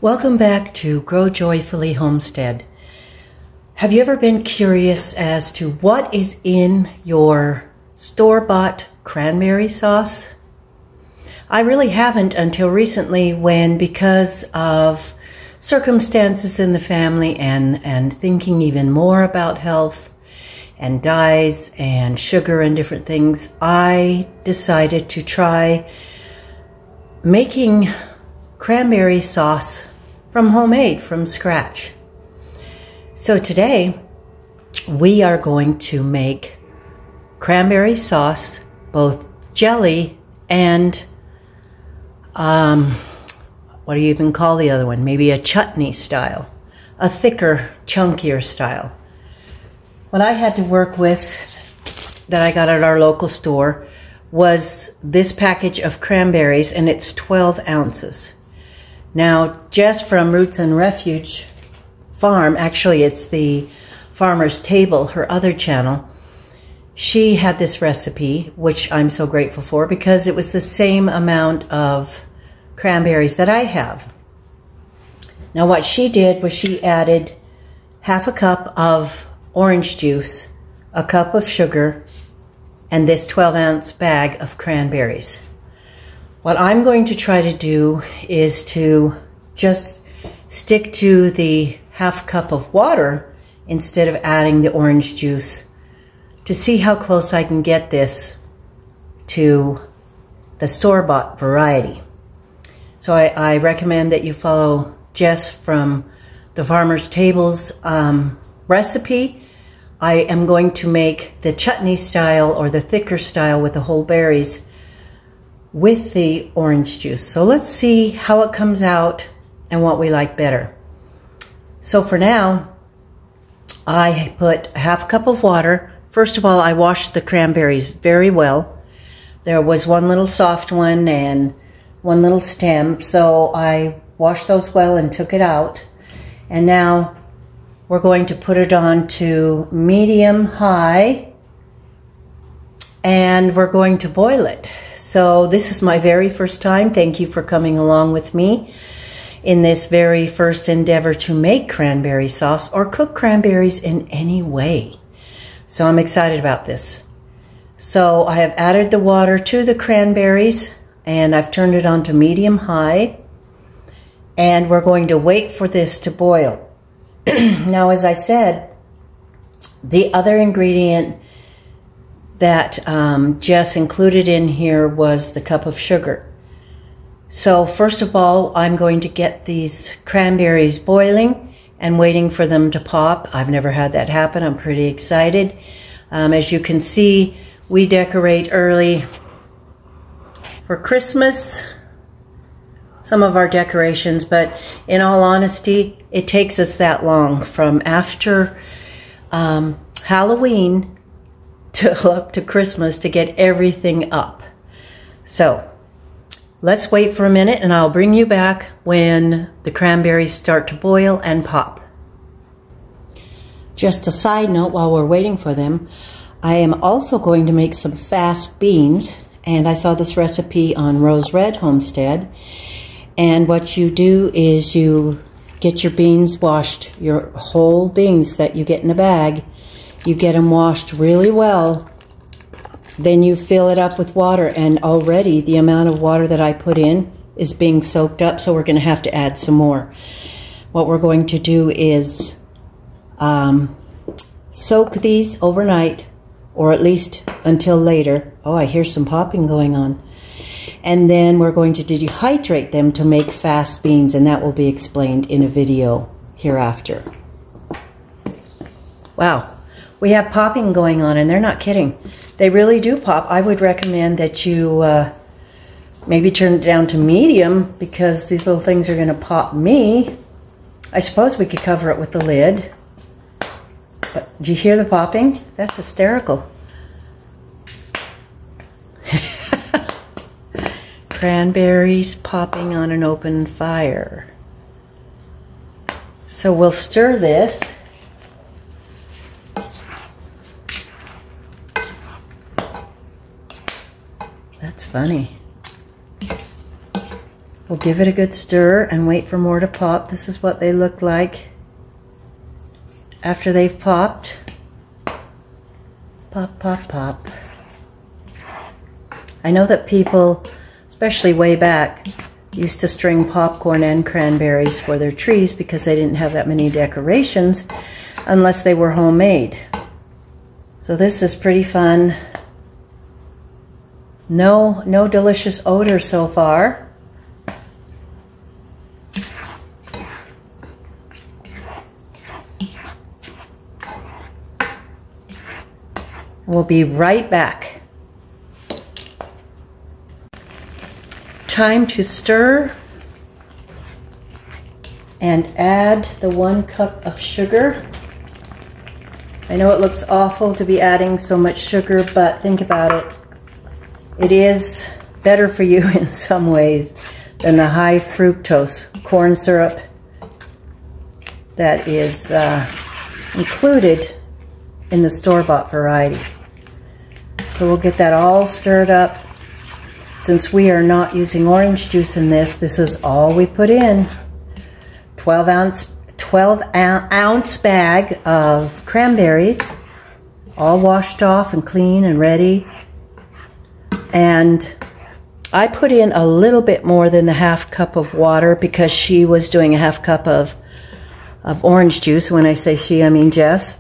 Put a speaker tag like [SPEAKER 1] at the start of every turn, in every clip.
[SPEAKER 1] Welcome back to Grow Joyfully Homestead. Have you ever been curious as to what is in your store-bought cranberry sauce? I really haven't until recently when, because of circumstances in the family and thinking even more about health and dyes and sugar and different things, I decided to try making cranberry sauce from scratch. So today we are going to make cranberry sauce, both jelly and what do you even call the other one? Maybe a chutney style, a thicker, chunkier style. What I had to work with that I got at our local store was this package of cranberries, and it's 12 ounces. Now, Jess from Roots and Refuge Farm, actually it's the Farmer's Table, her other channel, she had this recipe, which I'm so grateful for because it was the same amount of cranberries that I have. Now what she did was she added half a cup of orange juice, a cup of sugar, and this 12-ounce bag of cranberries. What I'm going to try to do is to just stick to the half cup of water instead of adding the orange juice to see how close I can get this to the store-bought variety. So I recommend that you follow Jess from the Farmer's Table's recipe. I am going to make the chutney style or the thicker style with the whole berries with the orange juice. So let's see how it comes out and what we like better. So for now, I put half a cup of water. First of all, I washed the cranberries very well. There was one little soft one and one little stem, so I washed those well and took it out. And now we're going to put it on to medium-high, and we're going to boil it. So this is my very first time. Thank you for coming along with me in this very first endeavor to make cranberry sauce or cook cranberries in any way. So I'm excited about this. So I have added the water to the cranberries and I've turned it on to medium-high, and we're going to wait for this to boil. Now, as I said, the other ingredient that Jess included in here was the cup of sugar. So first of all, I'm going to get these cranberries boiling and waiting for them to pop. I've never had that happen. I'm pretty excited. As you can see, we decorate early for Christmas, some of our decorations, but in all honesty, it takes us that long from after Halloween till up to Christmas to get everything up. So let's wait for a minute and I'll bring you back when the cranberries start to boil and pop. Just a side note, while we're waiting for them, I am also going to make some fast beans, and I saw this recipe on Rose Red Homestead. And what you do is you get your beans washed, your whole beans that you get in a bag. You get them washed really well, then you fill it up with water, and already the amount of water that I put in is being soaked up, so we're going to have to add some more. What we're going to do is soak these overnight, or at least until later. Oh, I hear some popping going on. And then we're going to dehydrate them to make fast beans, and that will be explained in a video hereafter. Wow. We have popping going on, and they're not kidding. They really do pop. I would recommend that you maybe turn it down to medium, because these little things are going to pop me. I suppose we could cover it with the lid. But do you hear the popping? That's hysterical. Cranberries popping on an open fire. So we'll stir this. That's funny. We'll give it a good stir and wait for more to pop. This is what they look like after they've popped. Pop, pop, pop. I know that people, especially way back, used to string popcorn and cranberries for their trees because they didn't have that many decorations unless they were homemade. So this is pretty fun. No delicious odor so far. We'll be right back. Time to stir and add the 1 cup of sugar. I know it looks awful to be adding so much sugar, but think about it. It is better for you in some ways than the high fructose corn syrup that is included in the store-bought variety. So we'll get that all stirred up. Since we are not using orange juice in this, this is all we put in. 12 ounce bag of cranberries, all washed off and clean and ready. And I put in a little bit more than the 1/2 cup of water because she was doing a 1/2 cup of orange juice. When I say she, I mean Jess.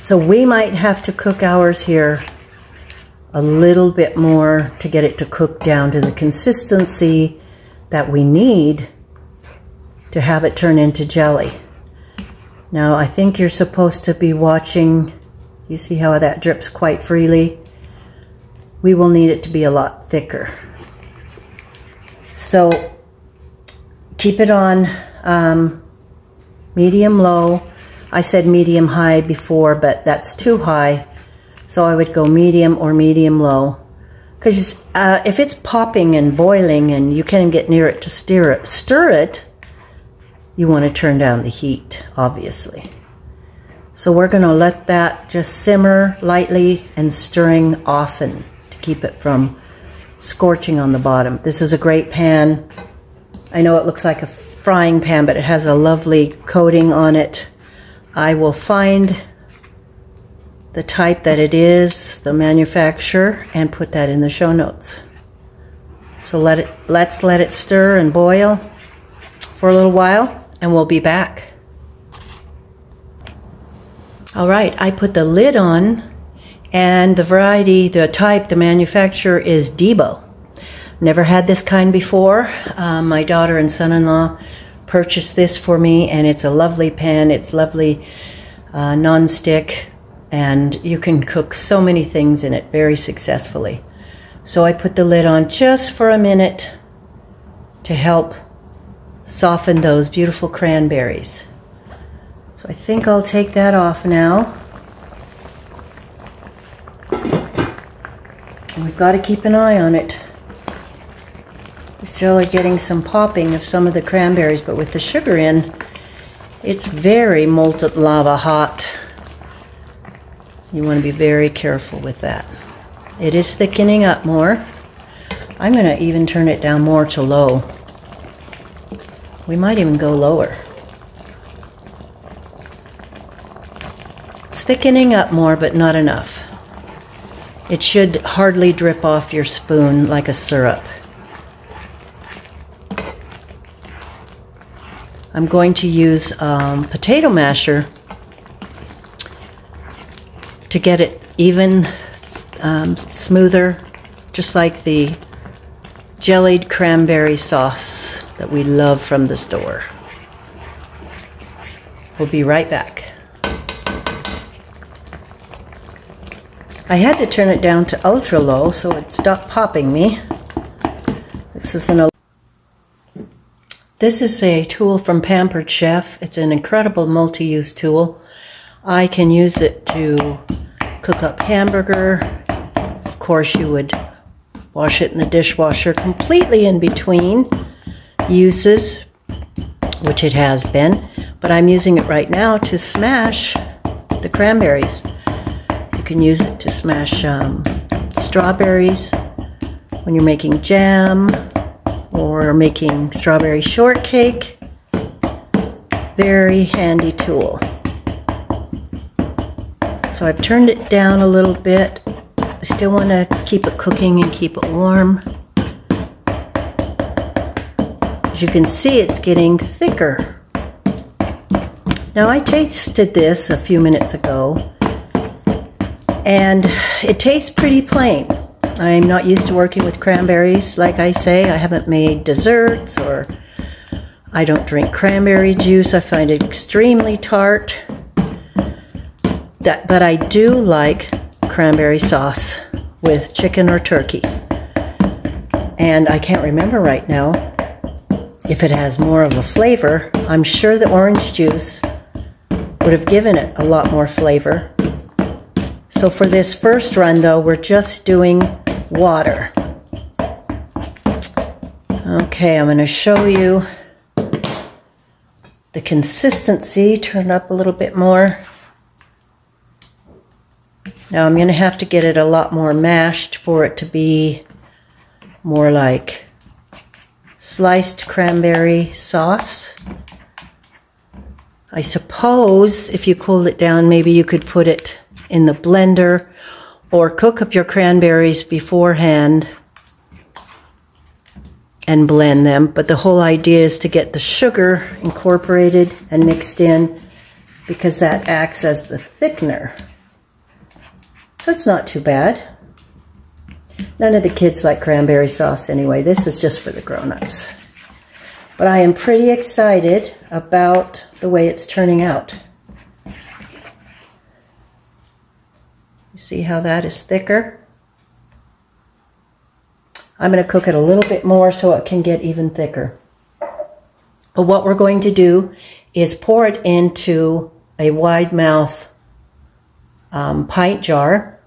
[SPEAKER 1] So we might have to cook ours here a little bit more to get it to cook down to the consistency that we need to have it turn into jelly. Now I think you're supposed to be watching. You see how that drips quite freely? We will need it to be a lot thicker. So keep it on medium low. I said medium high before, but that's too high. So I would go medium or medium low. Because if it's popping and boiling and you can't get near it to stir it, you want to turn down the heat, obviously. So we're going to let that just simmer lightly and stirring often to keep it from scorching on the bottom. This is a great pan. I know it looks like a frying pan, but it has a lovely coating on it. I will find the type that it is, the manufacturer, and put that in the show notes. So let's let it stir and boil for a little while, and we'll be back. All right, I put the lid on, and the variety, the type, the manufacturer is Debo. Never had this kind before. My daughter and son-in-law purchased this for me, and it's a lovely pan. It's lovely non-stick, and you can cook so many things in it very successfully. So I put the lid on just for a minute to help soften those beautiful cranberries. So I think I'll take that off now. And we've got to keep an eye on it. We still are getting some popping of some of the cranberries, but with the sugar in, it's very molten lava hot. You want to be very careful with that. It is thickening up more. I'm going to even turn it down more to low. We might even go lower. It's thickening up more, but not enough. It should hardly drip off your spoon like a syrup. I'm going to use potato masher to get it even smoother, just like the jellied cranberry sauce that we love from the store. We'll be right back. I had to turn it down to ultra low so it stopped popping me. This is a tool from Pampered Chef. It's an incredible multi-use tool. I can use it to cook up hamburger. Of course, you would wash it in the dishwasher completely in between uses, which it has been. But I'm using it right now to smash the cranberries. You can use it to smash strawberries when you're making jam. or making strawberry shortcake. Very handy tool. So I've turned it down a little bit. I still want to keep it cooking and keep it warm. As you can see, it's getting thicker. Now I tasted this a few minutes ago, and it tastes pretty plain. I'm not used to working with cranberries, like I say. I haven't made desserts, or I don't drink cranberry juice. I find it extremely tart. But I do like cranberry sauce with chicken or turkey. And I can't remember right now if it has more of a flavor. I'm sure the orange juice would have given it a lot more flavor. So for this first run though, we're just doing water. Okay, I'm going to show you the consistency. Turn up a little bit more. Now I'm going to have to get it a lot more mashed for it to be more like sliced cranberry sauce. I suppose if you cooled it down, maybe you could put it in the blender or cook up your cranberries beforehand and blend them. But the whole idea is to get the sugar incorporated and mixed in, because that acts as the thickener. So it's not too bad. None of the kids like cranberry sauce anyway. This is just for the grown-ups. But I am pretty excited about the way it's turning out. You see how that is thicker? I'm going to cook it a little bit more so it can get even thicker. But what we're going to do is pour it into a wide mouth pint jar,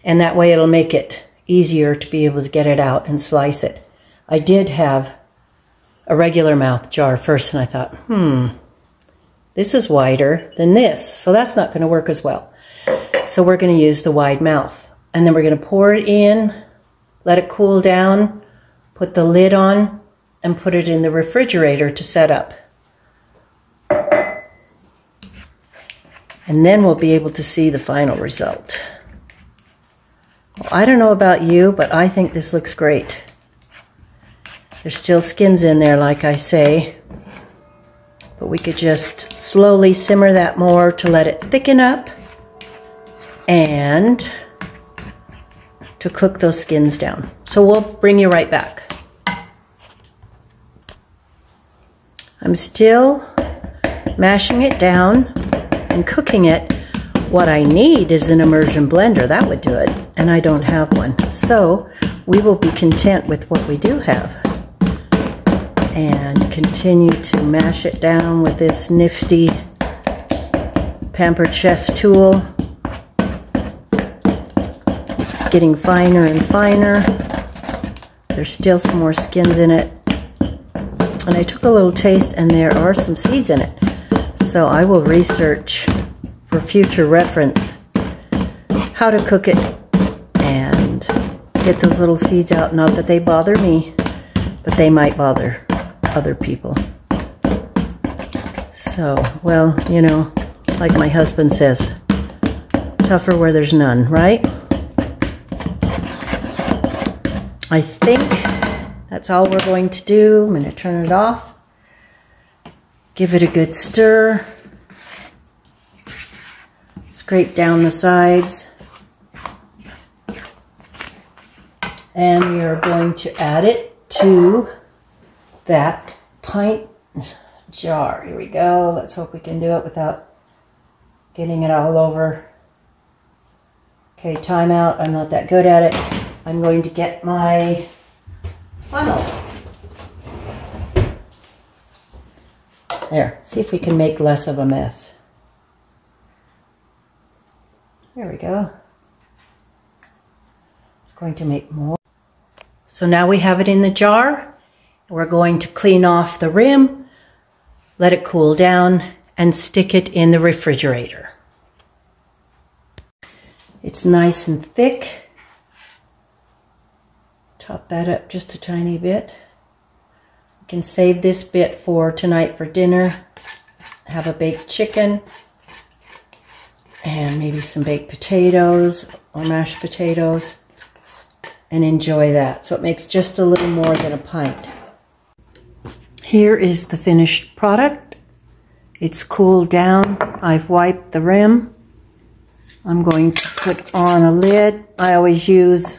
[SPEAKER 1] and that way it'll make it easier to be able to get it out and slice it. I did have a regular mouth jar first, and I thought, this is wider than this, so that's not going to work as well. So we're going to use the wide mouth, and then we're going to pour it in, let it cool down, put the lid on, and put it in the refrigerator to set up. And then we'll be able to see the final result. Well, I don't know about you, but I think this looks great. There's still skins in there, like I say, but we could just slowly simmer that more to let it thicken up and to cook those skins down. So we'll bring you right back. I'm still mashing it down and cooking it. What I need is an immersion blender. That would do it, and I don't have one. So we will be content with what we do have and continue to mash it down with this nifty Pampered Chef tool. It's getting finer and finer. There's still some more skins in it. And I took a little taste, and there are some seeds in it. So I will research for future reference how to cook it and get those little seeds out. Not that they bother me, but they might bother other people. So, well, you know, like my husband says, tougher where there's none, right? I think that's all we're going to do. I'm going to turn it off. Give it a good stir. Scrape down the sides. And we are going to add it to that pint jar. Here we go. Let's hope we can do it without getting it all over. Okay, time out. I'm not that good at it. I'm going to get my funnel. There, see if we can make less of a mess. There we go. It's going to make more. So now we have it in the jar. We're going to clean off the rim, let it cool down, and stick it in the refrigerator. It's nice and thick. Top that up just a tiny bit. can save this bit for tonight for dinner. Have a baked chicken and maybe some baked potatoes or mashed potatoes and enjoy that. So it makes just a little more than a pint. Here is the finished product. It's cooled down. I've wiped the rim. I'm going to put on a lid. I always use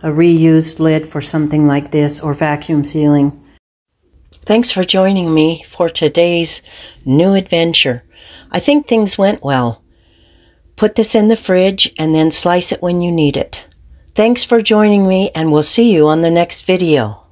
[SPEAKER 1] a reused lid for something like this, or vacuum sealing. Thanks for joining me for today's new adventure. I think things went well. Put this in the fridge and then slice it when you need it. Thanks for joining me, and we'll see you on the next video.